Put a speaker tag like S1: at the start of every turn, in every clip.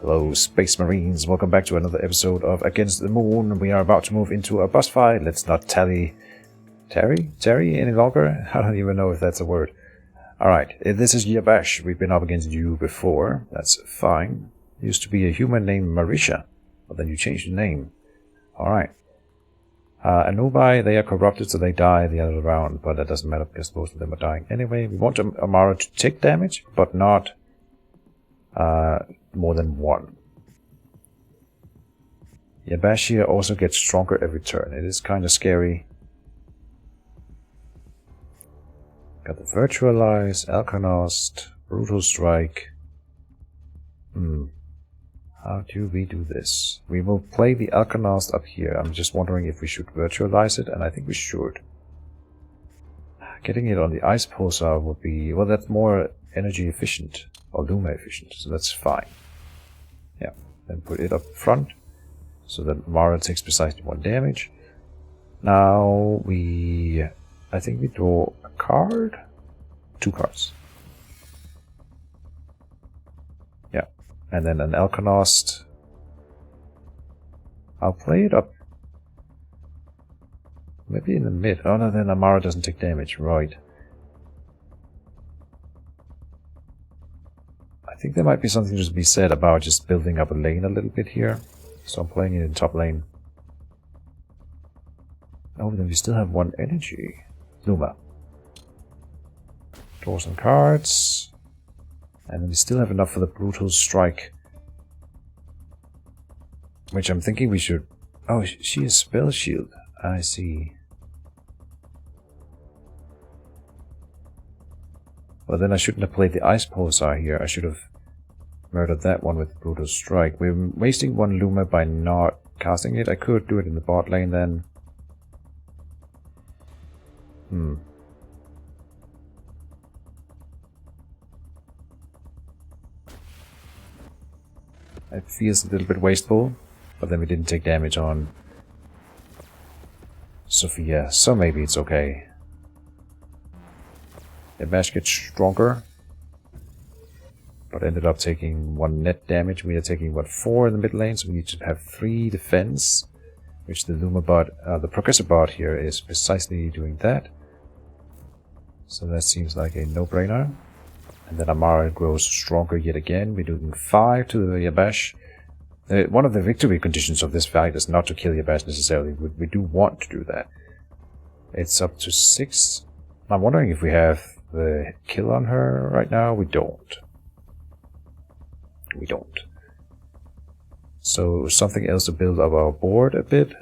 S1: Hello, Space Marines. Welcome back to another episode of Against the Moon. We are about to move into a boss fight. Let's not Terry any longer? I don't even know if that's a word. Alright, this is Yabash. We've been up against you before. That's fine. Used to be a human named Marisha, but then you changed the name. Alright. Anubai, they are corrupted, so they die the other round, but that doesn't matter because most of them are dying anyway. We want Amara to take damage, but not more than one. Yabash here also gets stronger every turn. It is kind of scary. Got the Virtualize, Alkanost, Brutal Strike. How do we do this? We will play the Alkanost up here. I'm just wondering if we should Virtualize it, and I think we should. Getting it on the Ice Pulsar would be... well, that's more energy efficient, or Luma efficient, so that's fine. Yeah, then put it up front, so that Mara takes precisely 1 damage. Now I think we draw a card? 2 cards. Yeah, and then an Alkanost. I'll play it up. Maybe in the mid. Oh no, then Amara doesn't take damage, right. I think there might be something to be said about just building up a lane a little bit here. So I'm playing it in top lane. Oh, then we still have 1 energy. Luma. Draw some cards. And then we still have enough for the Brutal Strike. Which I'm thinking we should... oh, she is Spell Shield. I see. Well, then I shouldn't have played the Ice Pulsar here. I should have murdered that one with Brutal Strike. We're wasting 1 Luma by not casting it. I could do it in the bot lane then. It feels a little bit wasteful, but then we didn't take damage on Sophia, so maybe it's okay. Yabash gets stronger, but ended up taking 1 net damage. We are taking, what, 4 in the mid lane, so we need to have 3 defense, which the Luma bot, the Progressor bot here is precisely doing that. So that seems like a no-brainer. And then Amara grows stronger yet again. We're doing 5 to the Yabash. One of the victory conditions of this fight is not to kill Yabash necessarily. We do want to do that. It's up to 6. I'm wondering if we have the kill on her right now. We don't. We don't. So something else to build up our board a bit.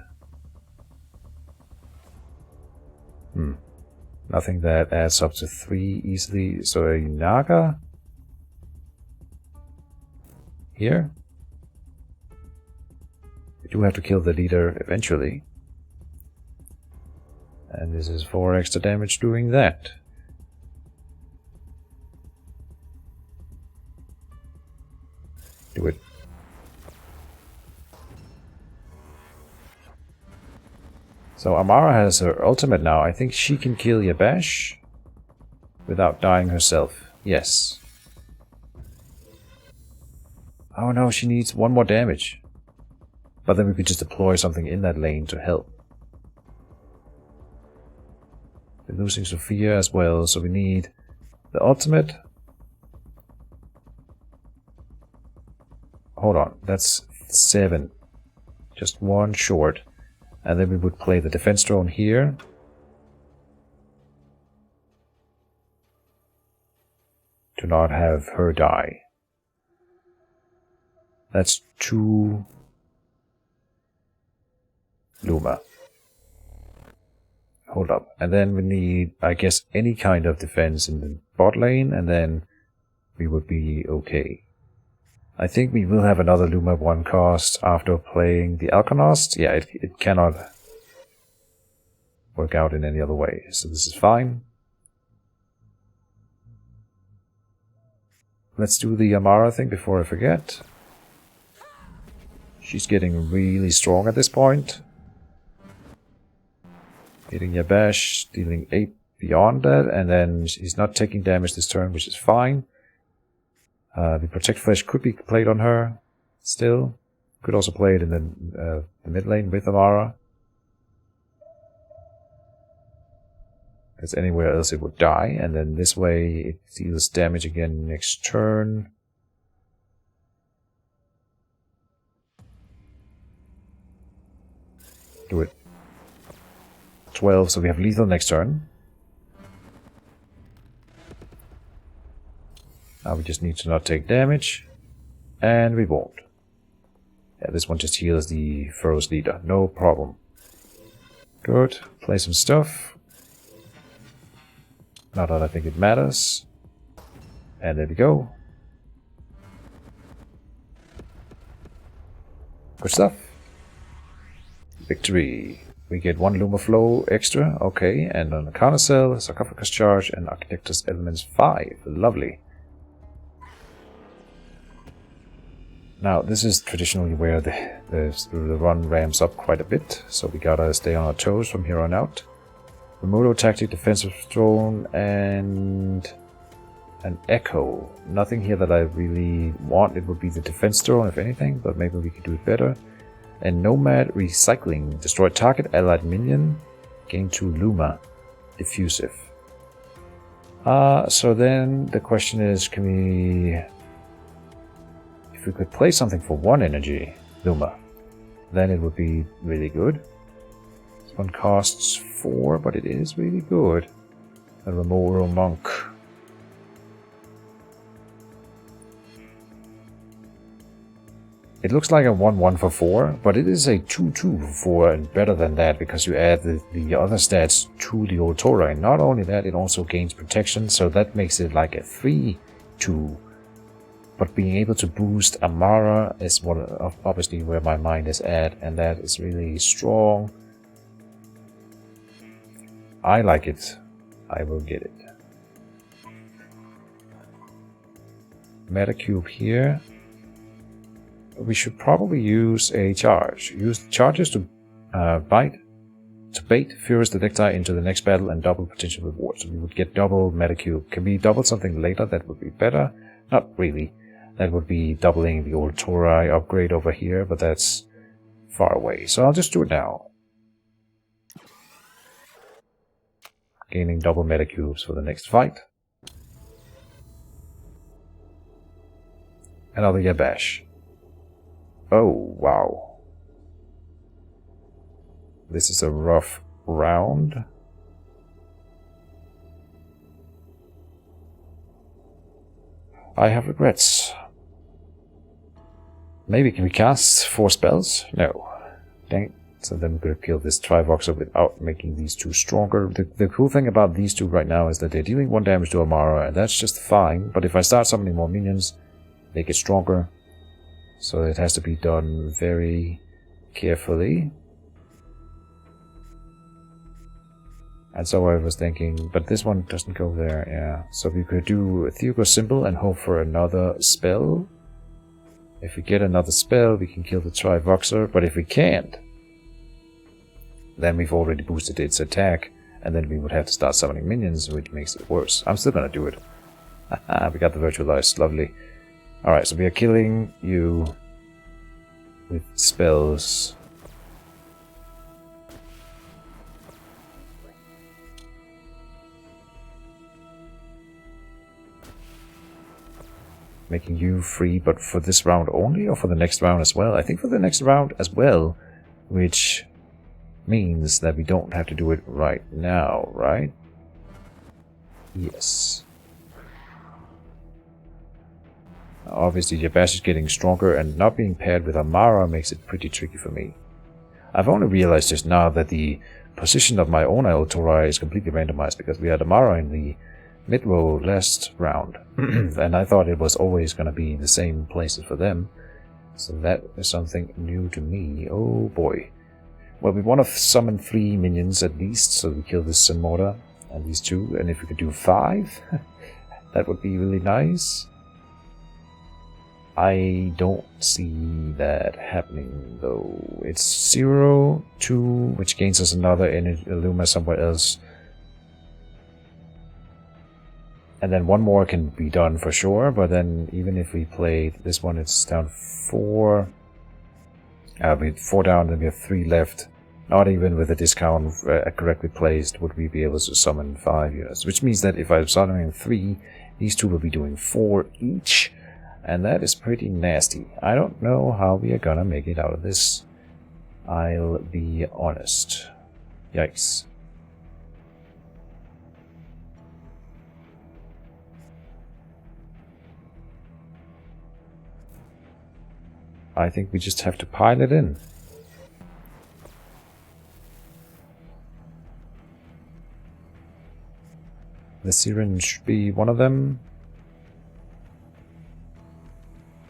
S1: Nothing that adds up to 3 easily. So a Naga here. We do have to kill the leader eventually. And this is 4 extra damage doing that. Do it. So Amara has her ultimate now. I think she can kill Yabash without dying herself. Yes. Oh no, she needs 1 more damage. But then we could just deploy something in that lane to help. We're losing Sophia as well, so we need the ultimate. Hold on, that's 7. Just 1 short. And then we would play the defense drone here. To not have her die. That's 2 Luma. Hold up. And then we need, I guess, any kind of defense in the bot lane, and then we would be okay. I think we will have another Luma 1 cost after playing the Alkanost. Yeah, it cannot work out in any other way, so this is fine. Let's do the Amara thing before I forget. She's getting really strong at this point. Hitting Yabash, dealing 8 beyond that, and then he's not taking damage this turn, which is fine. The Protect Flesh could be played on her. Still, could also play it in the mid lane with Amara. Because anywhere else it would die, and then this way it deals damage again next turn. Do it. 12, so we have lethal next turn. Now we just need to not take damage. And we won't. Yeah, this one just heals the Furrow's leader. No problem. Good. Play some stuff. Not that I think it matters. And there we go. Good stuff. Victory. We get 1 Luma Flow extra. Okay. And on the counter cell, Sarcophagus Charge, and Architectus Elements 5. Lovely. Now, this is traditionally where the run ramps up quite a bit, so we gotta stay on our toes from here on out. Remoto Tactic, Defensive Drone, and an Echo. Nothing here that I really want. It would be the Defense Drone, if anything, but maybe we could do it better. And Nomad Recycling. Destroy target allied minion. Gain 2 Luma. Diffusive. So then the question is, can we... If we could play something for 1 energy, Luma, then it would be really good. This one costs 4, but it is really good. A Remoro Monk. It looks like a 1-1 for 4, but it is a 2-2 for 4, and better than that because you add the other stats to the old Torah. And not only that, it also gains protection, so that makes it like a 3-2. But being able to boost Amara is obviously where my mind is at, and that is really strong. I like it. I will get it. Metacube here. We should probably use a charge. Use charges to bait Furious Detector into the next battle and double potential rewards. So we would get double Metacube. Can we double something later? That would be better. Not really. That would be doubling the old Torai upgrade over here, but that's far away. So I'll just do it now. Gaining double Metacubes for the next fight. Another Yabash. Oh, wow. This is a rough round. I have regrets. Maybe can we cast 4 spells? No. Dang it. So then we could have killed this Trivoxer without making these 2 stronger. The cool thing about these 2 right now is that they're dealing 1 damage to Amara, and that's just fine. But if I start summoning more minions, they get stronger. So it has to be done very carefully. And so I was thinking, but this one doesn't go there, yeah. So we could do a Theugo Symbol and hope for another spell. If we get another spell, we can kill the Trivoxer, but if we can't, then we've already boosted its attack, and then we would have to start summoning minions, which makes it worse. I'm still gonna do it. We got the Virtualized, lovely. Alright, so we are killing you with spells. Making you free, but for this round only, or for the next round as well? I think for the next round as well, which means that we don't have to do it right now, right? Yes. Obviously, Yabash is getting stronger, and not being paired with Amara makes it pretty tricky for me. I've only realized just now that the position of my own Torai is completely randomized, because we had Amara in the mid-row last round, and I thought it was always going to be the same places for them. So that is something new to me. Oh boy. Well, we want to summon 3 minions at least, so we kill this Sun Mortar and these 2, and if we could do 5, that would be really nice. I don't see that happening though. It's 0, 2, which gains us another energy Luma somewhere else. And then one more can be done for sure, but then even if we play this one, it's down 4. We have 4 down, then we have 3 left. Not even with a discount correctly placed would we be able to summon 5 units. Which means that if I'm summoning 3, these 2 will be doing 4 each. And that is pretty nasty. I don't know how we are gonna make it out of this. I'll be honest. Yikes. I think we just have to pile it in. The syringe should be one of them.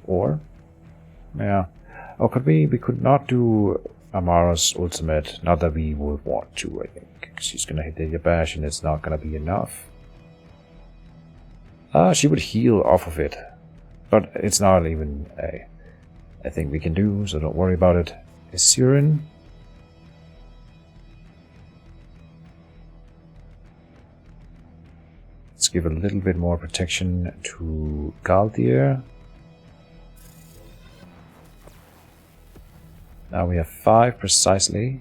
S1: Or? Yeah. Oh, could we? We could not do Amara's ultimate. Not that we would want to, I think. She's gonna hit the Yabash and it's not gonna be enough. She would heal off of it. But it's not even a thing we can do, so don't worry about it. Is Siren? Let's give a little bit more protection to Galdir. Now we have 5 precisely.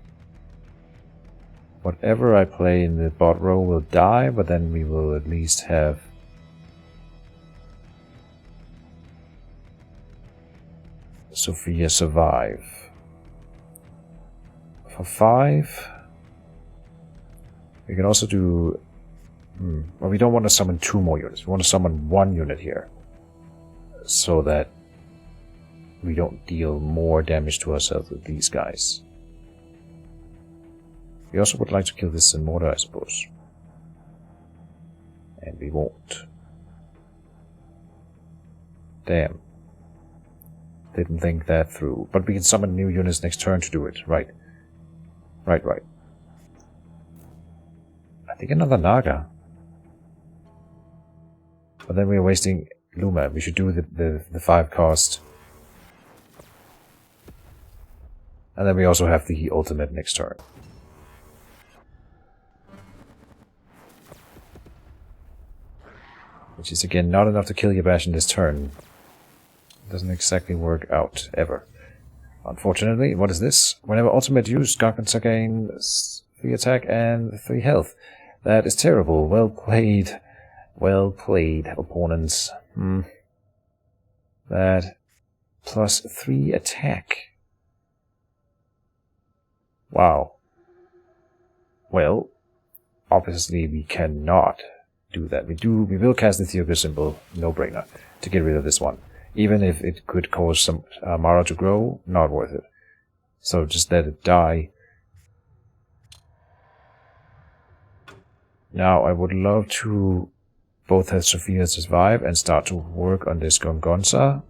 S1: Whatever I play in the bot row will die, but then we will at least have Sophia survive. For 5, we can also do... well, we don't want to summon 2 more units. We want to summon 1 unit here, so that we don't deal more damage to ourselves with these guys. We also would like to kill this in mortar, I suppose. And we won't. Damn. Didn't think that through. But we can summon new units next turn to do it. Right. Right. I think another Naga. But then we're wasting Luma. We should do the 5 cost. And then we also have the ultimate next turn. Which is again not enough to kill Yabash in this turn. Doesn't exactly work out, ever. Unfortunately, what is this? Whenever ultimate used, Gargants gain 3 attack and 3 health. That is terrible. Well played. Well played, opponents. That plus 3 attack. Wow. Well, obviously we cannot do that. We will cast the Theoga symbol, no brainer, to get rid of this one. Even if it could cause some Mara to grow, not worth it. So just let it die. Now I would love to both have Sophia survive and start to work on this Gongonza.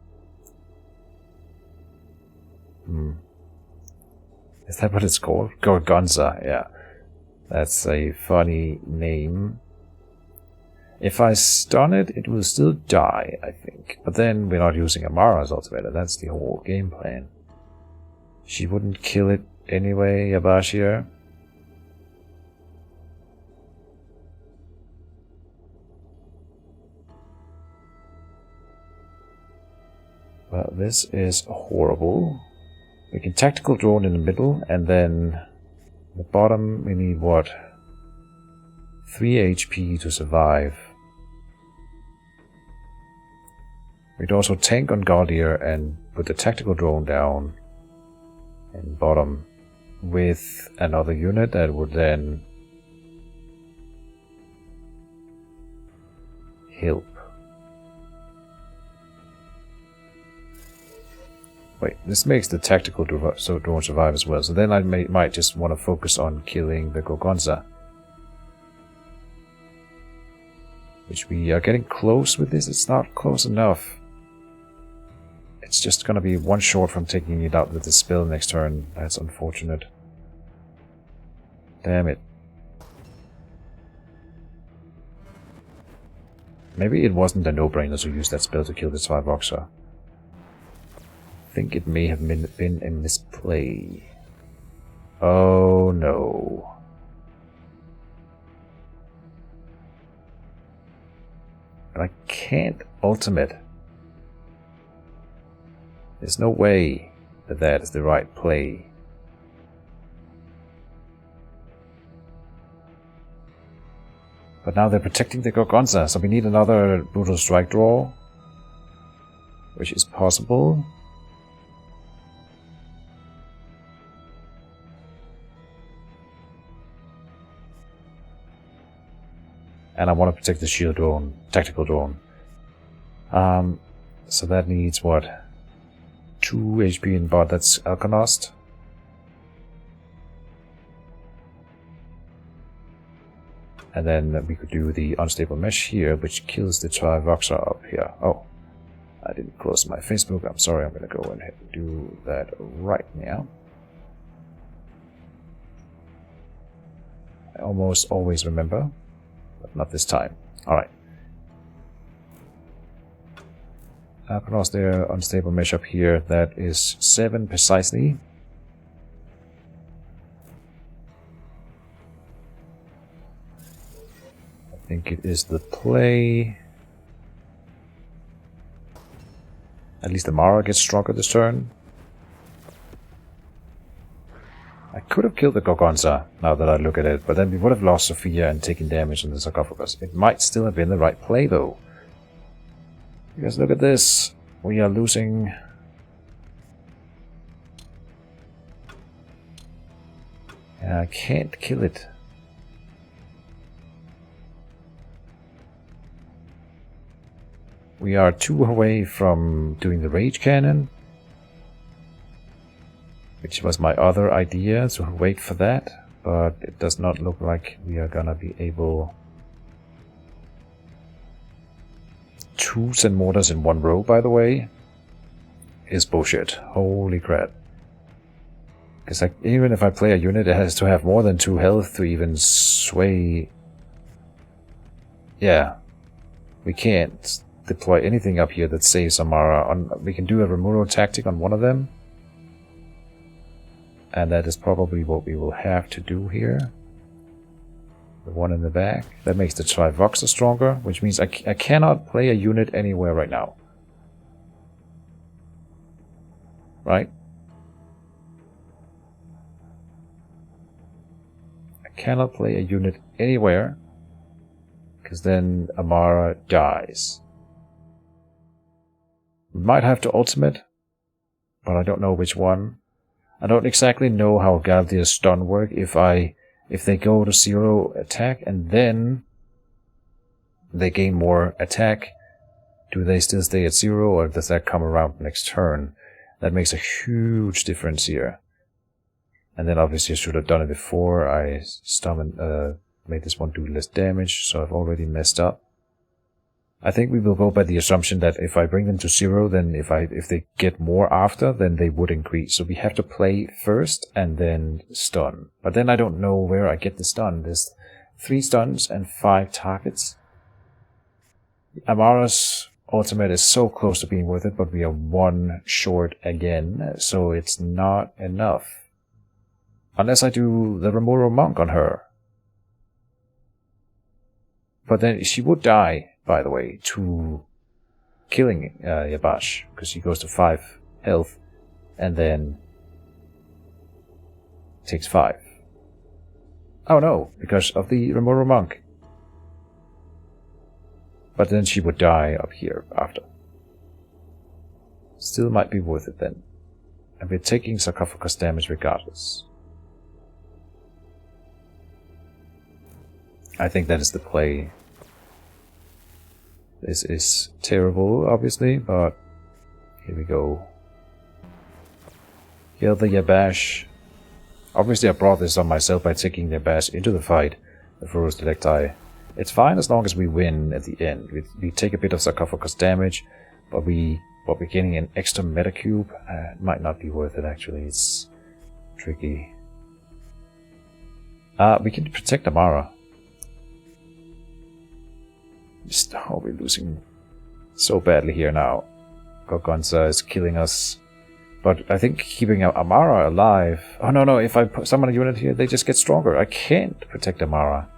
S1: Is that what it's called? Gorgonza, yeah. That's a funny name. If I stun it, it will still die, I think. But then we're not using Amara's ultimate, and that's the whole game plan. She wouldn't kill it anyway, Yabashir. Well, this is horrible. We can tactical drone in the middle, and then the bottom we need what? 3 HP to survive. We'd also tank on Galdir and put the tactical drone down in bottom with another unit that would then help. Wait, this makes the tactical drone survive as well, so then I might just want to focus on killing the Gorgonza. Which we are getting close with this, it's not close enough. It's just gonna be 1 short from taking it out with the spell next turn. That's unfortunate. Damn it. Maybe it wasn't a no-brainer to use that spell to kill this 5-boxer. I think it may have been a misplay. Oh no. But I can't ultimate. There's no way that that is the right play. But now they're protecting the Gorgonza, so we need another Brutal Strike draw. Which is possible. And I want to protect the shield drone, tactical drone. So that needs what? 2 HP in bot, that's Alkanost. And then we could do the unstable mesh here, which kills the Trivoxer up here. Oh, I didn't close my Facebook. I'm sorry, I'm going to go ahead and do that right now. I almost always remember, but not this time. Alright. Across there, unstable mesh up here, that is 7 precisely. I think it is the play. At least the Mara gets stronger this turn. I could have killed the Gorgonza, now that I look at it, but then we would have lost Sophia and taken damage on the sarcophagus. It might still have been the right play, though. Because look at this. We are losing... And I can't kill it. We are 2 away from doing the Rage Cannon. Which was my other idea, to wait for that. But it does not look like we are gonna be able... 2 Send Mortars in 1 row, by the way, is bullshit. Holy crap. Because like, even if I play a unit, it has to have more than 2 health to even sway... Yeah. We can't deploy anything up here that saves Amara. We can do a Remuro tactic on one of them. And that is probably what we will have to do here. The one in the back. That makes the Trivoxer stronger, which means I cannot play a unit anywhere right now. Right? I cannot play a unit anywhere, because then Amara dies. We might have to ultimate, but I don't know which one. I don't exactly know how Galdia's stun work if they go to 0 attack and then they gain more attack. Do they still stay at 0 or does that come around next turn? That makes a huge difference here. And then obviously I should have done it before I made this one do less damage, so I've already messed up. I think we will go by the assumption that if I bring them to 0, then if they get more after, then they would increase. So we have to play first and then stun. But then I don't know where I get the stun. There's 3 stuns and 5 targets. Amara's ultimate is so close to being worth it, but we are 1 short again, so it's not enough. Unless I do the Remuro Monk on her. But then she would die, by the way, to killing Yabash, because she goes to 5 health and then takes 5. Oh no, because of the Remuro Monk. But then she would die up here after. Still might be worth it then. And we're taking sarcophagus damage regardless. I think that is the play. This is terrible, obviously, but here we go. Kill the Yabash. Obviously I brought this on myself by taking Yabash into the fight, the Furus Delecti. It's fine as long as we win at the end. We take a bit of sarcophagus damage, but we're getting an extra metacube. It might not be worth it actually, it's tricky. We can protect Amara. Oh, we're losing so badly here now. Gorgonza is killing us. But I think keeping Amara alive... Oh no, if I summon a unit here, they just get stronger. I can't protect Amara.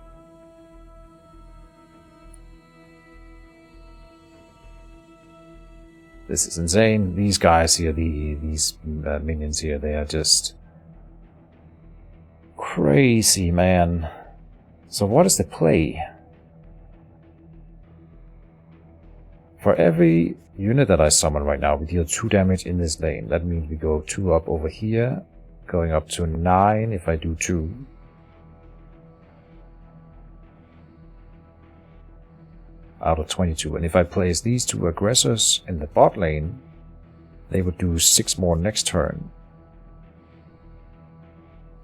S1: This is insane. These guys here, these minions here, they are just crazy, man. So what is the play? For every unit that I summon right now, we deal 2 damage in this lane. That means we go 2 up over here, going up to 9 if I do 2. Out of 22. And if I place these 2 aggressors in the bot lane, they would do 6 more next turn.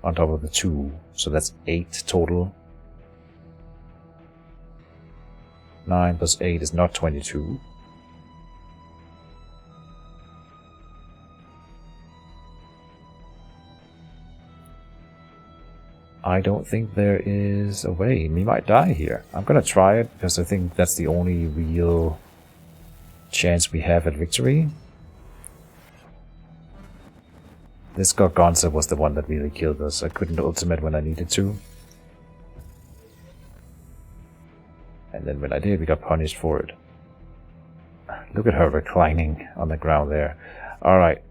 S1: On top of the 2. So that's 8 total. 9 plus 8 is not 22. I don't think there is a way. We might die here. I'm gonna try it because I think that's the only real chance we have at victory. This Garganza was the one that really killed us. I couldn't ultimate when I needed to. And then when I did, we got punished for it. Look at her reclining on the ground there. Alright.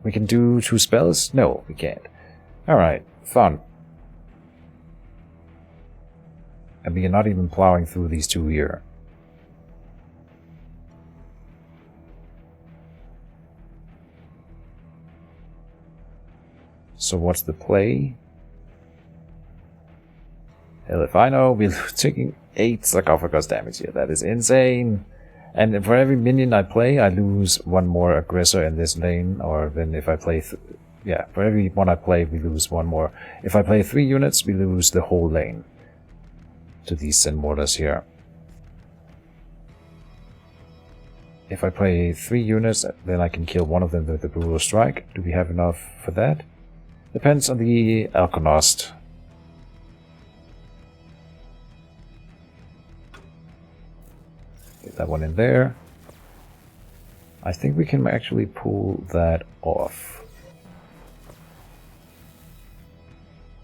S1: We can do 2 spells? No, we can't. Alright, fun. And we are not even plowing through these 2 here. So what's the play? Hell if I know, we're taking 8 sarcophagus damage here. That is insane. And for every minion I play, I lose 1 more aggressor in this lane. Or then if I play... yeah, for every one I play, we lose 1 more. If I play 3 units, we lose the whole lane to these Zen Mortars here. If I play 3 units, then I can kill one of them with the Brutal Strike. Do we have enough for that? Depends on the Alkonost. Get that one in there. I think we can actually pull that off.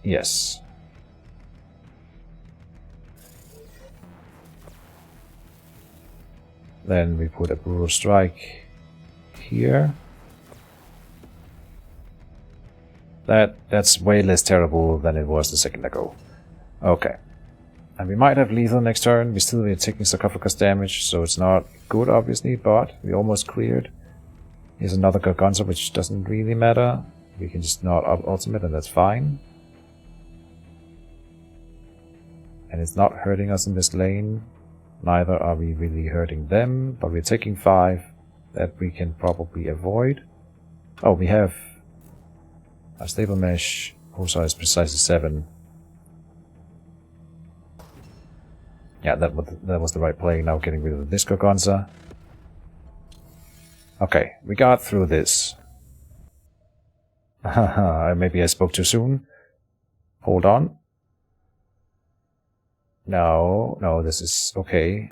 S1: Yes. Then we put a Brutal Strike here. That's way less terrible than it was a second ago. Okay. And we might have lethal next turn. We still are taking sarcophagus damage, so it's not good obviously, but we almost cleared. Here's another Garganza, which doesn't really matter. We can just not ultimate and that's fine. And it's not hurting us in this lane. Neither are we really hurting them, but we're taking 5 that we can probably avoid. Oh, we have a stable mesh, whole size precisely 7. Yeah, that was the right play. Now getting rid of this Garganza. Okay, we got through this. Maybe I spoke too soon. Hold on. No, this is okay.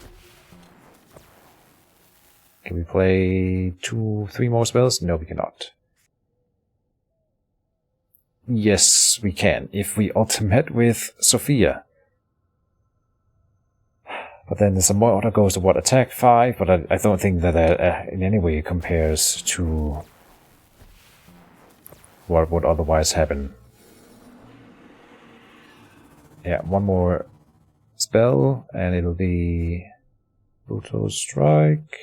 S1: Can we play 3 more spells? No, we cannot. Yes, we can, if we ultimate with Sophia. But then the Zamorta goes to what, attack 5, but I don't think that in any way compares to what would otherwise happen. Yeah, 1 more spell, and it'll be Brutal Strike.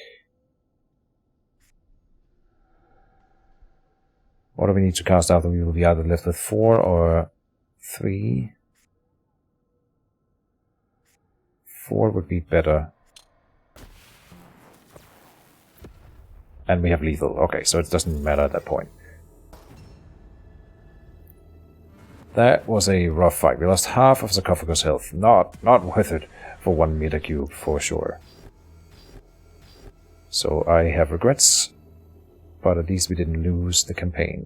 S1: What do we need to cast out? We will be either left with 4 or 3. 4 would be better. And we have lethal. Okay, so it doesn't matter at that point. That was a rough fight. We lost half of sarcophagus health. Not worth it for 1 meter cube, for sure. So I have regrets, but at least we didn't lose the campaign.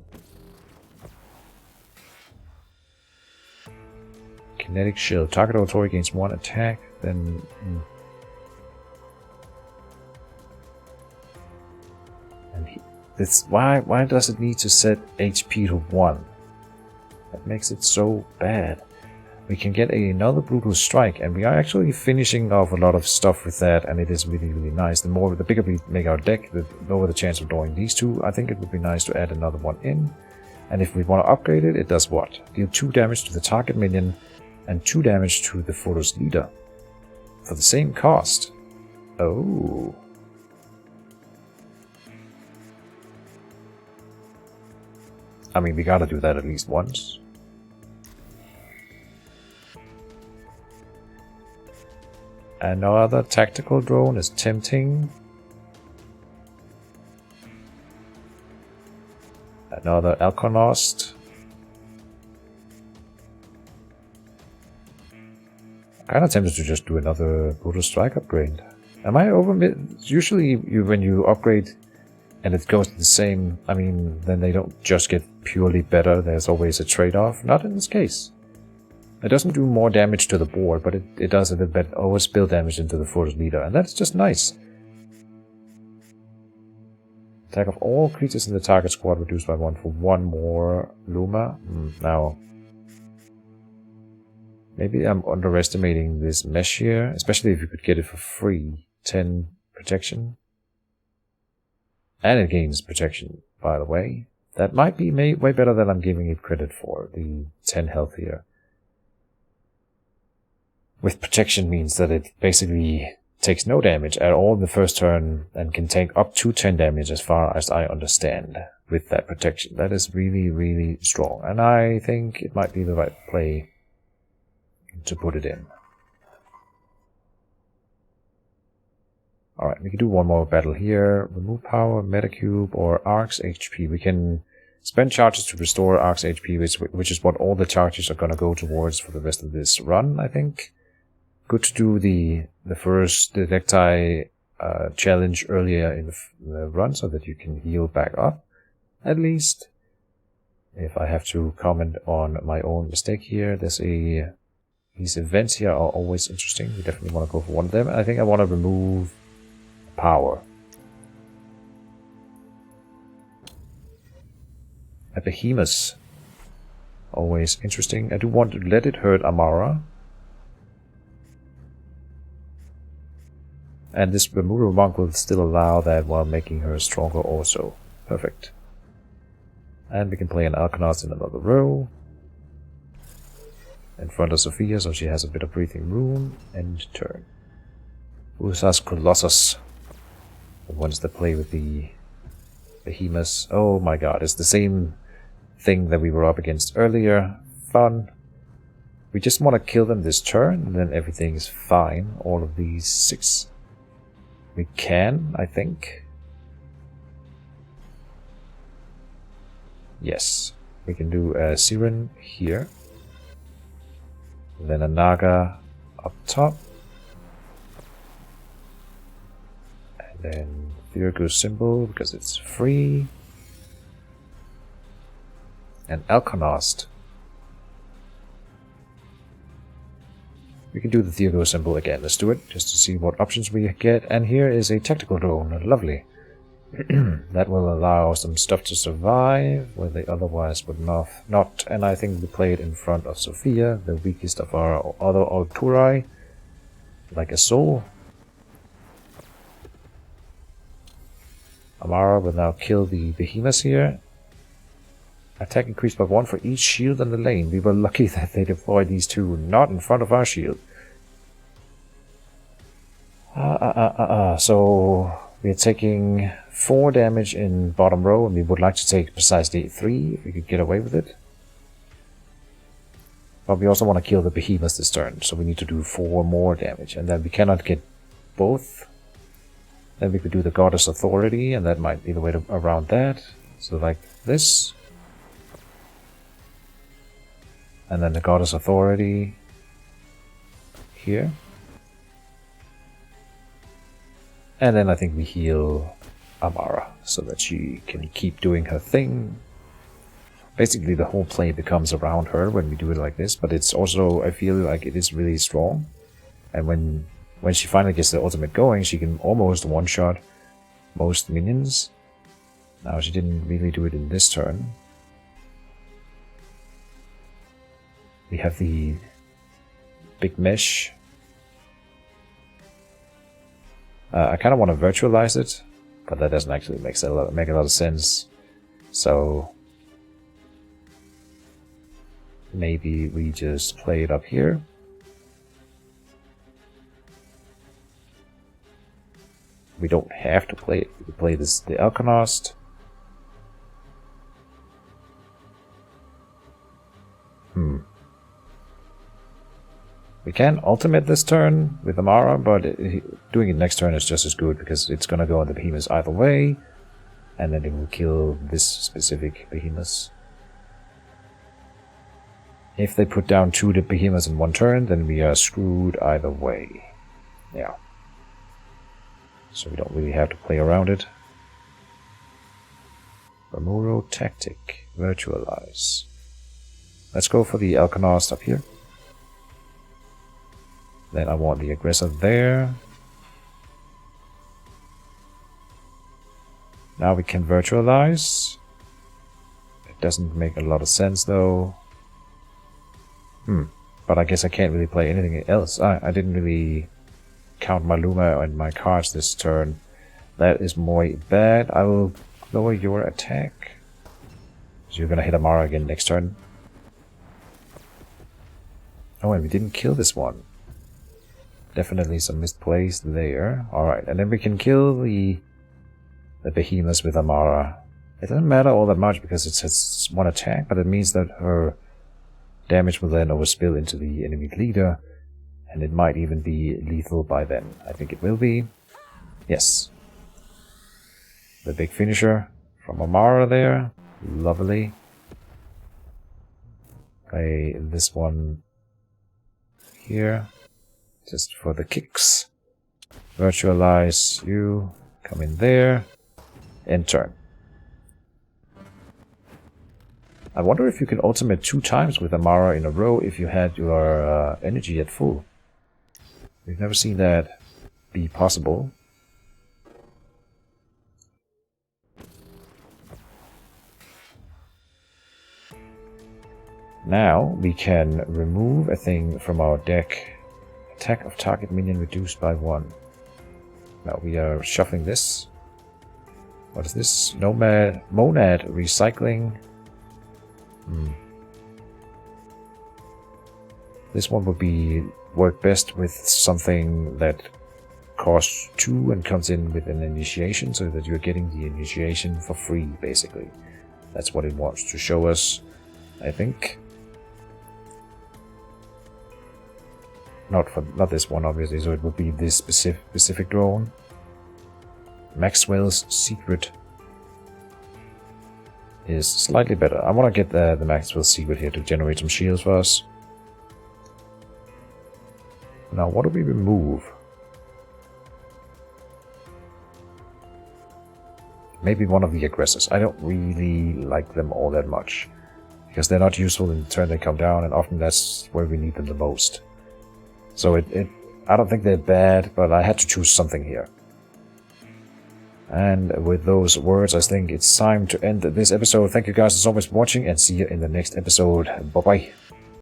S1: Kinetic Shield. Target authority gains 1 attack, then... And this, why does it need to set HP to 1? That makes it so bad. we can get another brutal strike, and we are actually finishing off a lot of stuff with that, and it is really, really nice. The bigger we make our deck, the lower the chance of drawing these two. I think it would be nice to add another one in. And if we want to upgrade it, it does what? Deal 2 damage to the target minion and 2 damage to the photo's leader for the same cost. Oh. I mean, we gotta do that at least once. Another tactical drone is tempting. Another Alkonost. I'm kind of tempted to just do another Brutal Strike upgrade. Am I over? Usually, when you upgrade and it goes to the same, I mean, then they don't just get purely better. There's always a trade-off. Not in this case. It doesn't do more damage to the board, but it does a little bit overspill damage into the photo's leader, and that's just nice. Attack of all creatures in the target squad reduced by 1 for 1 more Luma. Now, maybe I'm underestimating this mesh here, especially if you could get it for free. 10 protection. And it gains protection, by the way. That might be way better than I'm giving it credit for, the 10 health here. With protection means that it basically takes no damage at all in the first turn and can take up to 10 damage as far as I understand with that protection. That is really, really strong, and I think it might be the right play to put it in. Alright, we can do one more battle here. Remove power, metacube, or Ark's HP. We can spend charges to restore Ark's HP, which is what all the charges are going to go towards for the rest of this run, I think. Good to do the first Detectai challenge earlier in the run so that you can heal back up, at least. If I have to comment on my own mistake here, these events here are always interesting. We definitely want to go for one of them. I think I want to remove power. A behemoth. Always interesting. I do want to let it hurt Amara. And this removal monk will still allow that while making her stronger also. Perfect. And we can play an Alkonost in another row. In front of Sophia, so she has a bit of breathing room. End turn. Usas Colossus. The ones that play with the behemoths. Oh my god, it's the same thing that we were up against earlier. Fun. We just want to kill them this turn, and then everything is fine. All of these 6. We can, I think. Yes. We can do a Siren here. Then a Naga up top. And then Virgo symbol because it's free. And Alkonost. We can do the Virgo symbol again. Let's do it, just to see what options we get. And here is a tactical drone. Lovely. That will allow some stuff to survive, where they otherwise would not. And I think we play it in front of Sophia, the weakest of our other Alturi, like a soul. Amara will now kill the behemoths here. Attack increased by 1 for each shield in the lane. We were lucky that they deployed these two not in front of our shield. So we're taking 4 damage in bottom row, and we would like to take precisely 3 if we could get away with it. But we also want to kill the behemoths this turn, so we need to do 4 more damage, and then we cannot get both. Then we could do the Goddess Authority, and that might be the way around that. So like this. And then the Goddess Authority here. And then I think we heal Amara so that she can keep doing her thing. Basically the whole play becomes around her when we do it like this, but it's also, I feel like it is really strong. And when she finally gets the ultimate going, she can almost one-shot most minions. Now she didn't really do it in this turn. We have the big mesh. I kind of want to virtualize it, but that doesn't actually make a lot of sense. So maybe we just play it up here. We don't have to play it. We can play this the Alchemist. We can ultimate this turn with Amara, but doing it next turn is just as good because it's gonna go on the behemoths either way, and then it will kill this specific behemoth. If they put down 2 behemoths in one turn, then we are screwed either way. Yeah. So we don't really have to play around it. Ramuro Tactic. Virtualize. Let's go for the Alchemist up here. Then I want the aggressor there. Now we can virtualize. It doesn't make a lot of sense though. But I guess I can't really play anything else. I didn't really count my Luma and my cards this turn. That is more bad. I will lower your attack. So you're gonna hit Amara again next turn. Oh, and we didn't kill this one. Definitely some misplays there. Alright, and then we can kill the behemoths with Amara. It doesn't matter all that much because it has 1 attack, but it means that her damage will then overspill into the enemy leader, and it might even be lethal by then. I think it will be. Yes. The big finisher from Amara there. Lovely. Play this one here. Just for the kicks. Virtualize you. Come in there. End turn. I wonder if you could ultimate 2 times with Amara in a row if you had your energy at full. We've never seen that be possible. Now we can remove a thing from our deck. Attack of target minion reduced by 1. Now we are shuffling this. What is this? Monad recycling. This one would work best with something that costs 2 and comes in with an initiation, so that you're getting the initiation for free, basically. That's what it wants to show us, I think. Not this one, obviously, so it would be this specific drone. Maxwell's Secret is slightly better. I want to get the Maxwell's Secret here to generate some shields for us. Now, what do we remove? Maybe one of the aggressors. I don't really like them all that much, because they're not useful in the turn they come down, and often that's where we need them the most. So I don't think they're bad, but I had to choose something here. And with those words, I think it's time to end this episode. Thank you guys as always for watching, and see you in the next episode. Bye-bye.